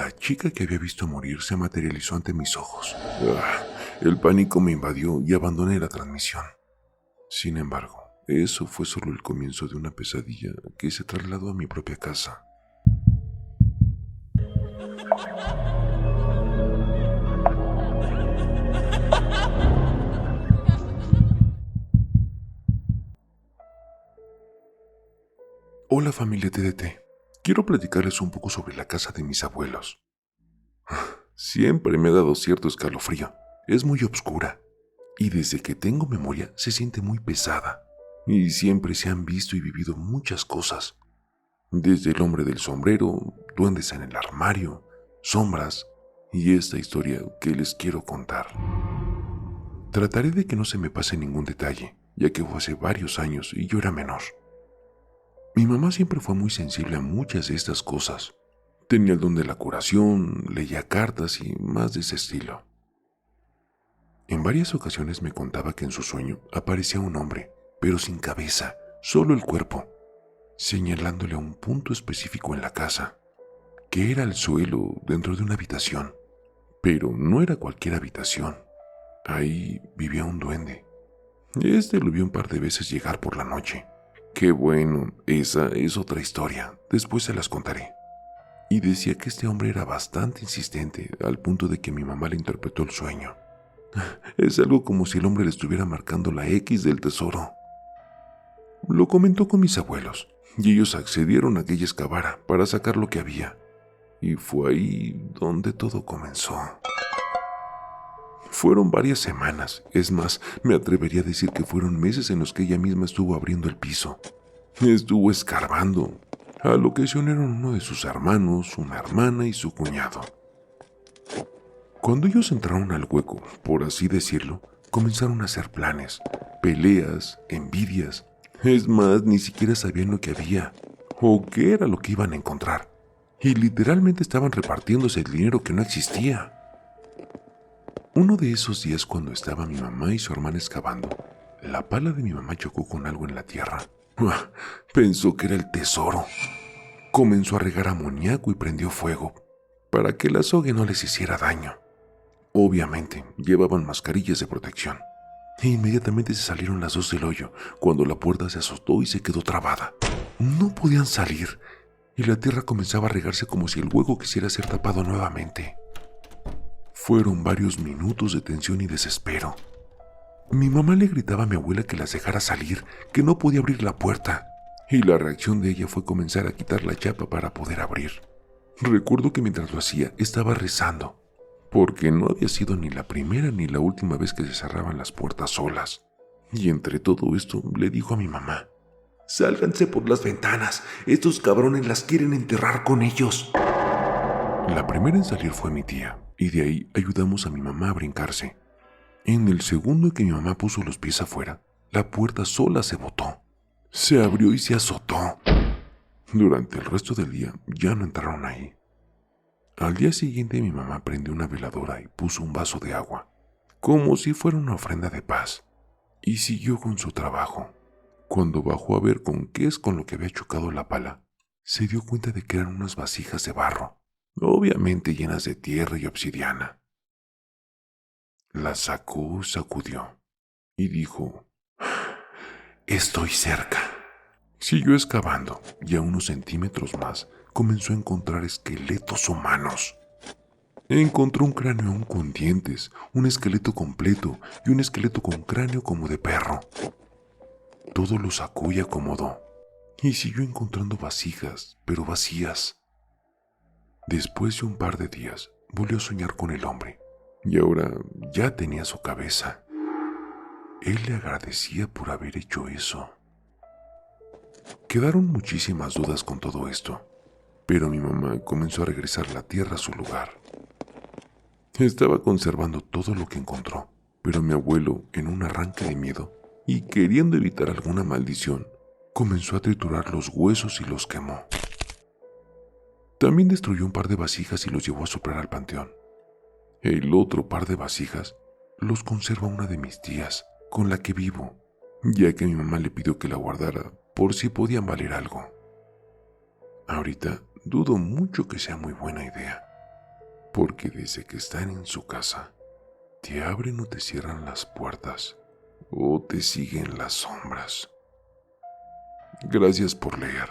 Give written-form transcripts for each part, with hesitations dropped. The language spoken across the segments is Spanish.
La chica que había visto morir se materializó ante mis ojos. El pánico me invadió y abandoné la transmisión. Sin embargo, eso fue solo el comienzo de una pesadilla que se trasladó a mi propia casa. Hola familia TDT, quiero platicarles un poco sobre la casa de mis abuelos. Siempre me ha dado cierto escalofrío, es muy oscura y desde que tengo memoria se siente muy pesada y siempre se han visto y vivido muchas cosas, desde el hombre del sombrero, duendes en el armario, sombras y esta historia que les quiero contar. Trataré de que no se me pase ningún detalle, ya que fue hace varios años y yo era menor. Mi mamá siempre fue muy sensible a muchas de estas cosas. Tenía el don de la curación, leía cartas y más de ese estilo. En varias ocasiones me contaba que en su sueño aparecía un hombre, pero sin cabeza, solo el cuerpo, señalándole a un punto específico en la casa, que era el suelo dentro de una habitación. Pero no era cualquier habitación. Ahí vivía un duende. Este lo vi un par de veces llegar por la noche. Qué bueno, esa es otra historia, después se las contaré. Y decía que este hombre era bastante insistente, al punto de que mi mamá le interpretó el sueño. Es algo como si el hombre le estuviera marcando la X del tesoro. Lo comentó con mis abuelos, y ellos accedieron a que ella excavara para sacar lo que había. Y fue ahí donde todo comenzó. Fueron varias semanas, es más, me atrevería a decir que fueron meses en los que ella misma estuvo abriendo el piso. Estuvo escarbando. A lo que se unieron uno de sus hermanos, una hermana y su cuñado. Cuando ellos entraron al hueco, por así decirlo, comenzaron a hacer planes, peleas, envidias. Es más, ni siquiera sabían lo que había, o qué era lo que iban a encontrar. Y literalmente estaban repartiéndose el dinero que no existía. Uno de esos días, cuando estaba mi mamá y su hermana excavando, la pala de mi mamá chocó con algo en la tierra. Pensó que era el tesoro. Comenzó a regar amoníaco y prendió fuego, para que el azogue no les hiciera daño. Obviamente, llevaban mascarillas de protección. E inmediatamente se salieron las dos del hoyo, cuando la puerta se azotó y se quedó trabada. No podían salir, y la tierra comenzaba a regarse como si el hueco quisiera ser tapado nuevamente. Fueron varios minutos de tensión y desespero. Mi mamá le gritaba a mi abuela que las dejara salir, que no podía abrir la puerta, y la reacción de ella fue comenzar a quitar la chapa para poder abrir. Recuerdo que mientras lo hacía estaba rezando, porque no había sido ni la primera ni la última vez que se cerraban las puertas solas. Y entre todo esto le dijo a mi mamá: «Sálganse por las ventanas, estos cabrones las quieren enterrar con ellos». La primera en salir fue mi tía, y de ahí ayudamos a mi mamá a brincarse. En el segundo que mi mamá puso los pies afuera, la puerta sola se botó. Se abrió y se azotó. Durante el resto del día ya no entraron ahí. Al día siguiente mi mamá prendió una veladora y puso un vaso de agua, como si fuera una ofrenda de paz, y siguió con su trabajo. Cuando bajó a ver con qué es con lo que había chocado la pala, se dio cuenta de que eran unas vasijas de barro, obviamente llenas de tierra y obsidiana. La sacó, sacudió y dijo: «Estoy cerca». Siguió excavando y a unos centímetros más comenzó a encontrar esqueletos humanos. Encontró un cráneo aún con dientes, un esqueleto completo y un esqueleto con cráneo como de perro. Todo lo sacó y acomodó, y siguió encontrando vasijas, pero vacías. Después de un par de días, volvió a soñar con el hombre, y ahora ya tenía su cabeza. Él le agradecía por haber hecho eso. Quedaron muchísimas dudas con todo esto, pero mi mamá comenzó a regresar la tierra a su lugar. Estaba conservando todo lo que encontró, pero mi abuelo, en un arranque de miedo y queriendo evitar alguna maldición, comenzó a triturar los huesos y los quemó. También destruyó un par de vasijas y los llevó a soplar al panteón. El otro par de vasijas los conserva una de mis tías, con la que vivo, ya que mi mamá le pidió que la guardara por si podían valer algo. Ahorita dudo mucho que sea muy buena idea, porque desde que están en su casa, te abren o te cierran las puertas, o te siguen las sombras. Gracias por leer.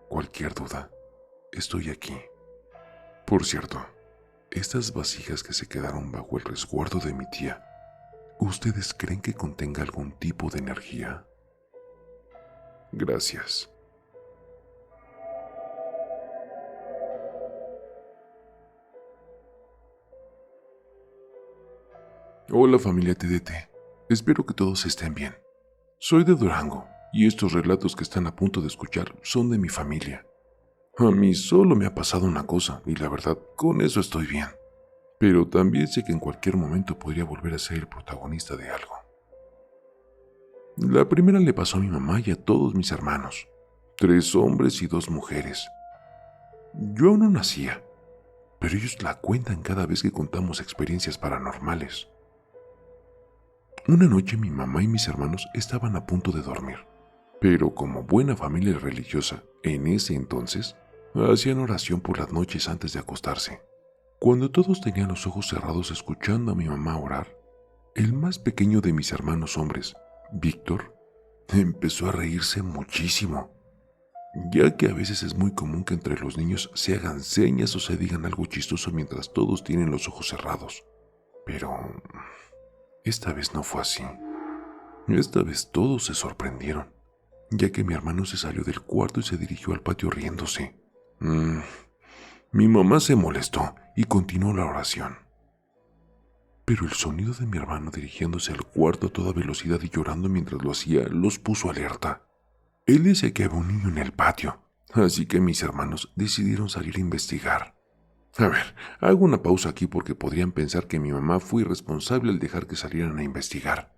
Cualquier duda, estoy aquí. Por cierto, estas vasijas que se quedaron bajo el resguardo de mi tía, ¿ustedes creen que contenga algún tipo de energía? Gracias. Hola familia TDT, espero que todos estén bien. Soy de Durango y estos relatos que están a punto de escuchar son de mi familia. A mí solo me ha pasado una cosa y la verdad, con eso estoy bien. Pero también sé que en cualquier momento podría volver a ser el protagonista de algo. La primera le pasó a mi mamá y a todos mis hermanos, 3 hombres y 2 mujeres. Yo aún no nacía, pero ellos la cuentan cada vez que contamos experiencias paranormales. Una noche mi mamá y mis hermanos estaban a punto de dormir, pero como buena familia religiosa en ese entonces, hacían oración por las noches antes de acostarse. Cuando todos tenían los ojos cerrados escuchando a mi mamá orar, el más pequeño de mis hermanos hombres, Víctor, empezó a reírse muchísimo, ya que a veces es muy común que entre los niños se hagan señas o se digan algo chistoso mientras todos tienen los ojos cerrados. Pero esta vez no fue así. Esta vez todos se sorprendieron, ya que mi hermano se salió del cuarto y se dirigió al patio riéndose. Mi mamá se molestó y continuó la oración. Pero el sonido de mi hermano dirigiéndose al cuarto a toda velocidad y llorando mientras lo hacía los puso alerta. Él decía que había un niño en el patio, así que mis hermanos decidieron salir a investigar. A ver, hago una pausa aquí porque podrían pensar que mi mamá fue irresponsable al dejar que salieran a investigar.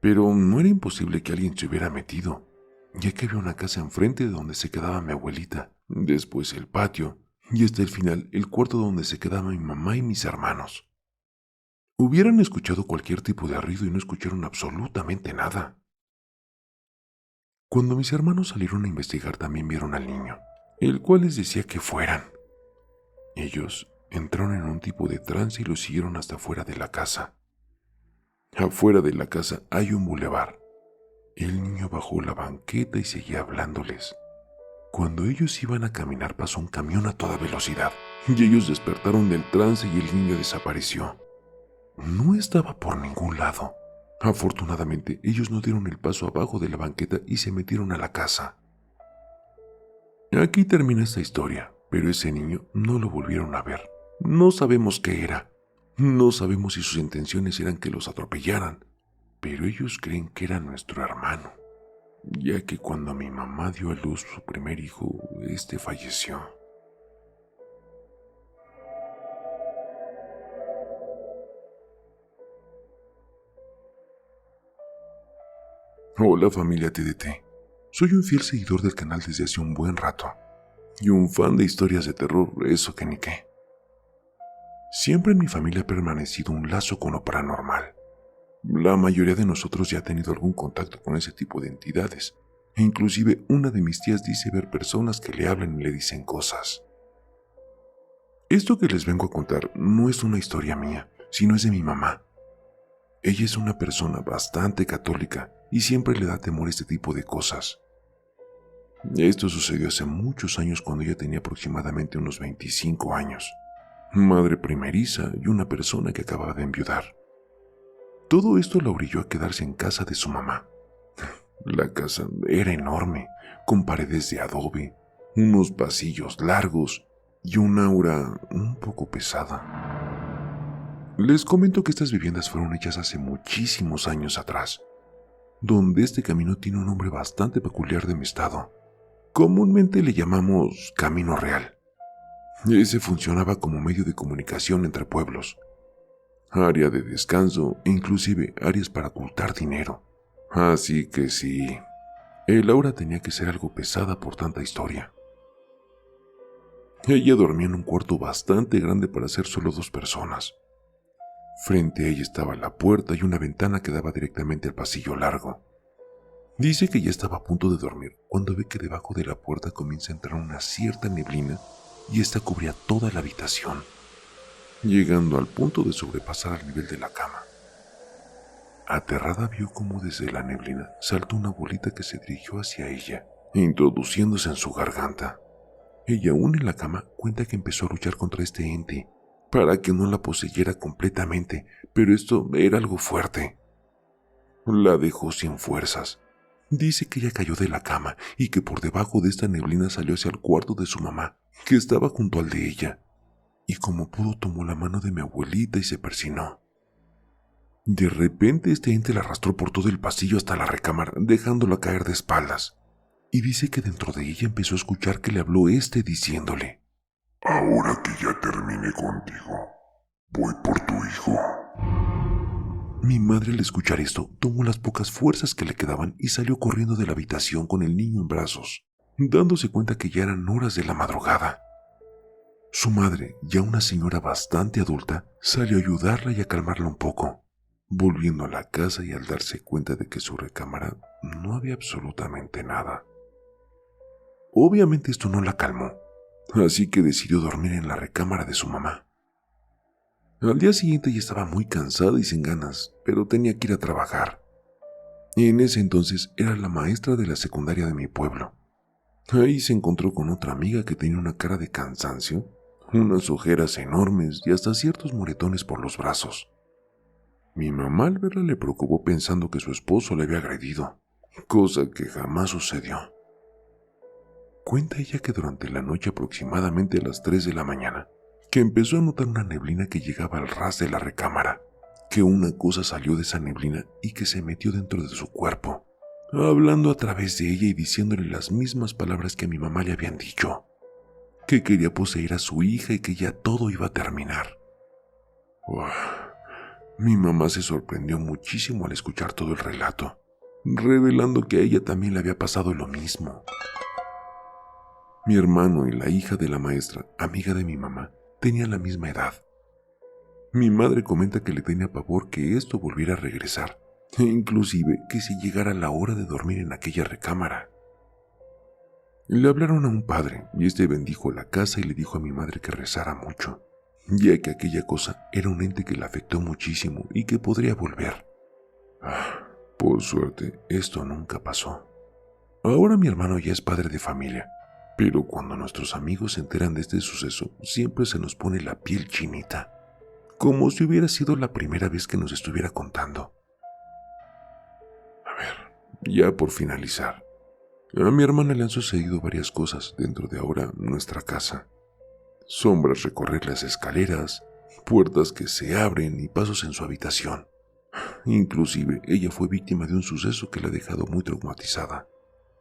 Pero no era imposible que alguien se hubiera metido, ya que había una casa enfrente de donde se quedaba mi abuelita, después el patio, y hasta el final el cuarto donde se quedaba mi mamá y mis hermanos. Hubieran escuchado cualquier tipo de ruido y no escucharon absolutamente nada. Cuando mis hermanos salieron a investigar también vieron al niño, el cual les decía que fueran. Ellos entraron en un tipo de trance y lo siguieron hasta afuera de la casa. Afuera de la casa hay un bulevar. El niño bajó la banqueta y seguía hablándoles. Cuando ellos iban a caminar pasó un camión a toda velocidad y ellos despertaron del trance y el niño desapareció. No estaba por ningún lado. Afortunadamente, ellos no dieron el paso abajo de la banqueta y se metieron a la casa. Aquí termina esta historia, pero ese niño no lo volvieron a ver. No sabemos qué era. No sabemos si sus intenciones eran que los atropellaran, pero ellos creen que era nuestro hermano, ya que cuando mi mamá dio a luz su primer hijo, este falleció. Hola familia TDT, soy un fiel seguidor del canal desde hace un buen rato, y un fan de historias de terror, eso que ni qué. Siempre en mi familia ha permanecido un lazo con lo paranormal. La mayoría de nosotros ya ha tenido algún contacto con ese tipo de entidades, e inclusive una de mis tías dice ver personas que le hablan y le dicen cosas. Esto que les vengo a contar no es una historia mía, sino es de mi mamá. Ella es una persona bastante católica y siempre le da temor a este tipo de cosas. Esto sucedió hace muchos años cuando ella tenía aproximadamente unos 25 años, madre primeriza y una persona que acababa de enviudar. Todo esto la orilló a quedarse en casa de su mamá. La casa era enorme, con paredes de adobe, unos pasillos largos y un aura un poco pesada. Les comento que estas viviendas fueron hechas hace muchísimos años atrás, donde este camino tiene un nombre bastante peculiar de mi estado. Comúnmente le llamamos Camino Real. Ese funcionaba como medio de comunicación entre pueblos, área de descanso e inclusive áreas para ocultar dinero. Así que sí, el aura tenía que ser algo pesada por tanta historia. Ella dormía en un cuarto bastante grande para ser solo 2 personas. Frente a ella estaba la puerta y una ventana que daba directamente al pasillo largo. Dice que ya estaba a punto de dormir cuando ve que debajo de la puerta comienza a entrar una cierta neblina y esta cubría toda la habitación. llegando al punto de sobrepasar al nivel de la cama. Aterrada vio cómo desde la neblina saltó una bolita que se dirigió hacia ella, introduciéndose en su garganta. Ella, aún en la cama, cuenta que empezó a luchar contra este ente para que no la poseyera completamente, pero esto era algo fuerte. La dejó sin fuerzas. Dice que ella cayó de la cama y que por debajo de esta neblina salió hacia el cuarto de su mamá, que estaba junto al de ella, y como pudo tomó la mano de mi abuelita y se persinó. De repente este ente la arrastró por todo el pasillo hasta la recámara, dejándola caer de espaldas. Y dice que dentro de ella empezó a escuchar que le habló diciéndole: Ahora que ya terminé contigo, voy por tu hijo. Mi madre, al escuchar esto, tomó las pocas fuerzas que le quedaban y salió corriendo de la habitación con el niño en brazos, dándose cuenta que ya eran horas de la madrugada. Su madre, ya una señora bastante adulta, salió a ayudarla y a calmarla un poco, volviendo a la casa, y al darse cuenta de que su recámara no había absolutamente nada. Obviamente esto no la calmó, así que decidió dormir en la recámara de su mamá. Al día siguiente ya estaba muy cansada y sin ganas, pero tenía que ir a trabajar. En ese entonces era la maestra de la secundaria de mi pueblo. Ahí se encontró con otra amiga que tenía una cara de cansancio, unas ojeras enormes y hasta ciertos moretones por los brazos. Mi mamá, al verla, le preocupó pensando que su esposo le había agredido, cosa que jamás sucedió. Cuenta ella que durante la noche, aproximadamente a las 3 de la mañana, que empezó a notar una neblina que llegaba al ras de la recámara, que una cosa salió de esa neblina y que se metió dentro de su cuerpo, hablando a través de ella y diciéndole las mismas palabras que a mi mamá le habían dicho, que quería poseer a su hija y que ya todo iba a terminar. Uf. Mi mamá se sorprendió muchísimo al escuchar todo el relato, revelando que a ella también le había pasado lo mismo. Mi hermano y la hija de la maestra, amiga de mi mamá, tenían la misma edad. Mi madre comenta que le tenía pavor que esto volviera a regresar, e inclusive que se llegara la hora de dormir en aquella recámara. Le hablaron a un padre y este bendijo la casa y le dijo a mi madre que rezara mucho, ya que aquella cosa era un ente que la afectó muchísimo y que podría volver. Por suerte, esto nunca pasó. Ahora mi hermano ya es padre de familia, pero cuando nuestros amigos se enteran de este suceso, siempre se nos pone la piel chinita, como si hubiera sido la primera vez que nos estuviera contando. A ver, ya por finalizar, a mi hermana le han sucedido varias cosas dentro de ahora nuestra casa. Sombras recorrer las escaleras, puertas que se abren y pasos en su habitación. Inclusive ella fue víctima de un suceso que la ha dejado muy traumatizada.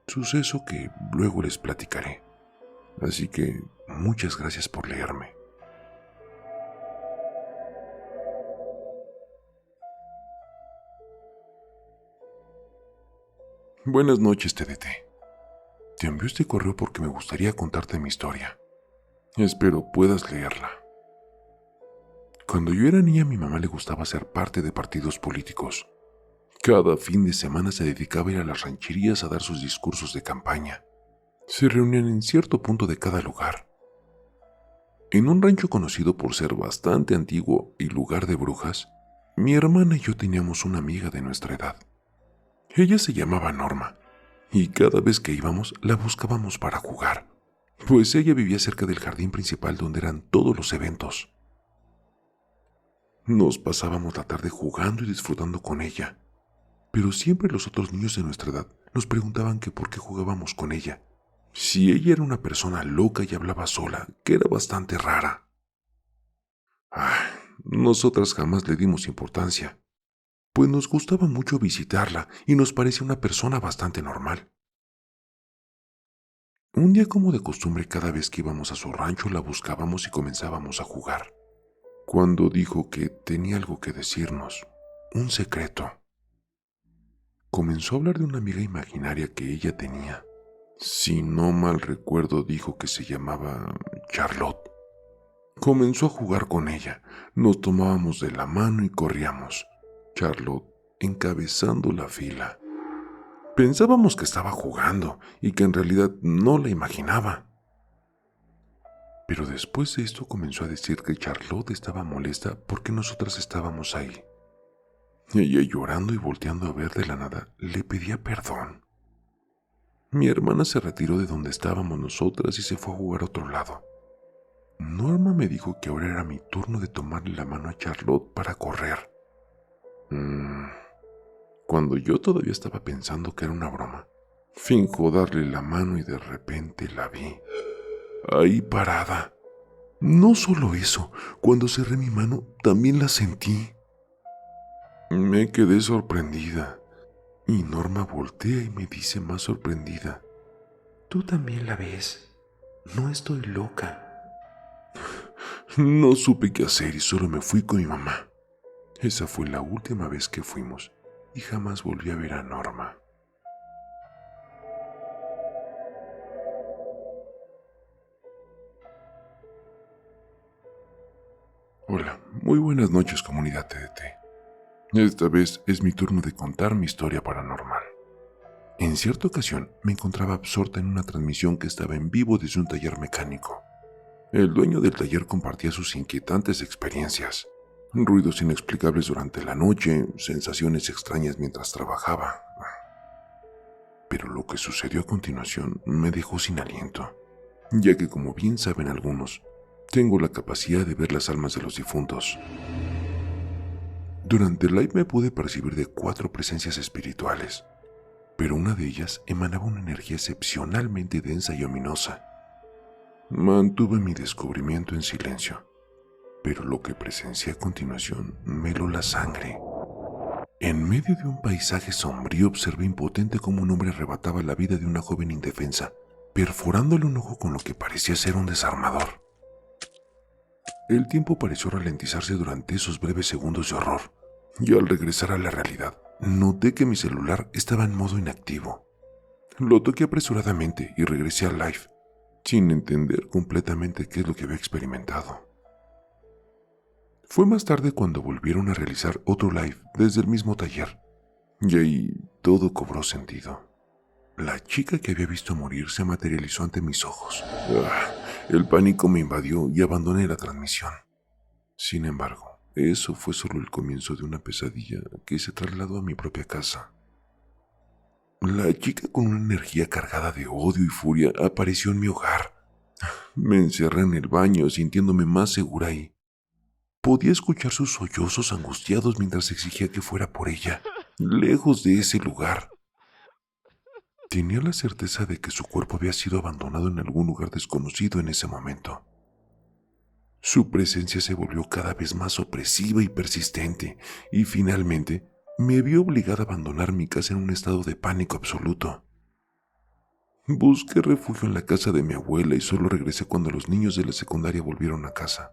Suceso que luego les platicaré. Así que muchas gracias por leerme. Buenas noches, TDT. Te envío este correo porque me gustaría contarte mi historia. Espero puedas leerla. Cuando yo era niña, a mi mamá le gustaba ser parte de partidos políticos. Cada fin de semana se dedicaba a ir a las rancherías a dar sus discursos de campaña. Se reunían en cierto punto de cada lugar. En un rancho conocido por ser bastante antiguo y lugar de brujas, mi hermana y yo teníamos una amiga de nuestra edad. Ella se llamaba Norma, y cada vez que íbamos la buscábamos para jugar, pues ella vivía cerca del jardín principal donde eran todos los eventos. Nos pasábamos la tarde jugando y disfrutando con ella, pero siempre los otros niños de nuestra edad nos preguntaban que por qué jugábamos con ella, si ella era una persona loca y hablaba sola, que era bastante rara. Nosotras jamás le dimos importancia, pues nos gustaba mucho visitarla y nos parecía una persona bastante normal. Un día, como de costumbre, cada vez que íbamos a su rancho la buscábamos y comenzábamos a jugar, cuando dijo que tenía algo que decirnos, un secreto. Comenzó a hablar de una amiga imaginaria que ella tenía. Si no mal recuerdo, dijo que se llamaba Charlotte. Comenzó a jugar con ella, nos tomábamos de la mano y corríamos, Charlotte encabezando la fila. Pensábamos que estaba jugando y que en realidad no la imaginaba. Pero después de esto comenzó a decir que Charlotte estaba molesta porque nosotras estábamos ahí. Ella, llorando y volteando a ver de la nada, le pedía perdón. Mi hermana se retiró de donde estábamos nosotras y se fue a jugar a otro lado. Norma me dijo que ahora era mi turno de tomarle la mano a Charlotte para correr. Cuando yo todavía estaba pensando que era una broma, finjo darle la mano y de repente la vi ahí parada. No solo eso, cuando cerré mi mano también la sentí. Me quedé sorprendida y Norma voltea y me dice más sorprendida: ¿Tú también la ves? No estoy loca. No supe qué hacer y solo me fui con mi mamá. Esa fue la última vez que fuimos y jamás volví a ver a Norma. Hola, muy buenas noches, comunidad TDT. Esta vez es mi turno de contar mi historia paranormal. En cierta ocasión me encontraba absorta en una transmisión que estaba en vivo desde un taller mecánico. El dueño del taller compartía sus inquietantes experiencias, ruidos inexplicables durante la noche, sensaciones extrañas mientras trabajaba. Pero lo que sucedió a continuación me dejó sin aliento, ya que, como bien saben algunos, tengo la capacidad de ver las almas de los difuntos. Durante el live me pude percibir de 4 presencias espirituales, pero una de ellas emanaba una energía excepcionalmente densa y ominosa. Mantuve mi descubrimiento en silencio, pero lo que presencié a continuación me heló la sangre. En medio de un paisaje sombrío observé impotente cómo un hombre arrebataba la vida de una joven indefensa, perforándole un ojo con lo que parecía ser un desarmador. El tiempo pareció ralentizarse durante esos breves segundos de horror, y al regresar a la realidad, noté que mi celular estaba en modo inactivo. Lo toqué apresuradamente y regresé al live, sin entender completamente qué es lo que había experimentado. Fue más tarde cuando volvieron a realizar otro live desde el mismo taller, y ahí todo cobró sentido. La chica que había visto morir se materializó ante mis ojos. El pánico me invadió y abandoné la transmisión. Sin embargo, eso fue solo el comienzo de una pesadilla que se trasladó a mi propia casa. La chica, con una energía cargada de odio y furia, apareció en mi hogar. Me encerré en el baño sintiéndome más segura ahí. Podía escuchar sus sollozos angustiados mientras exigía que fuera por ella, lejos de ese lugar. Tenía la certeza de que su cuerpo había sido abandonado en algún lugar desconocido en ese momento. Su presencia se volvió cada vez más opresiva y persistente, y finalmente me vi obligada a abandonar mi casa en un estado de pánico absoluto. Busqué refugio en la casa de mi abuela y solo regresé cuando los niños de la secundaria volvieron a casa.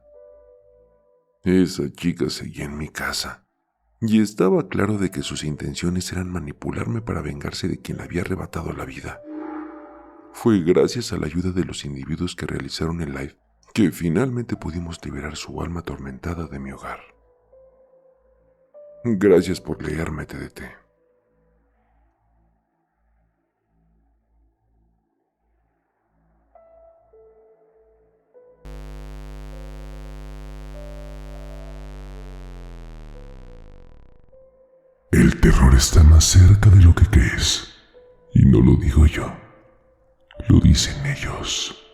Esa chica seguía en mi casa, y estaba claro de que sus intenciones eran manipularme para vengarse de quien le había arrebatado la vida. Fue gracias a la ayuda de los individuos que realizaron el live que finalmente pudimos liberar su alma atormentada de mi hogar. Gracias por leerme, TDT. El terror está más cerca de lo que crees. Y no lo digo yo, lo dicen ellos.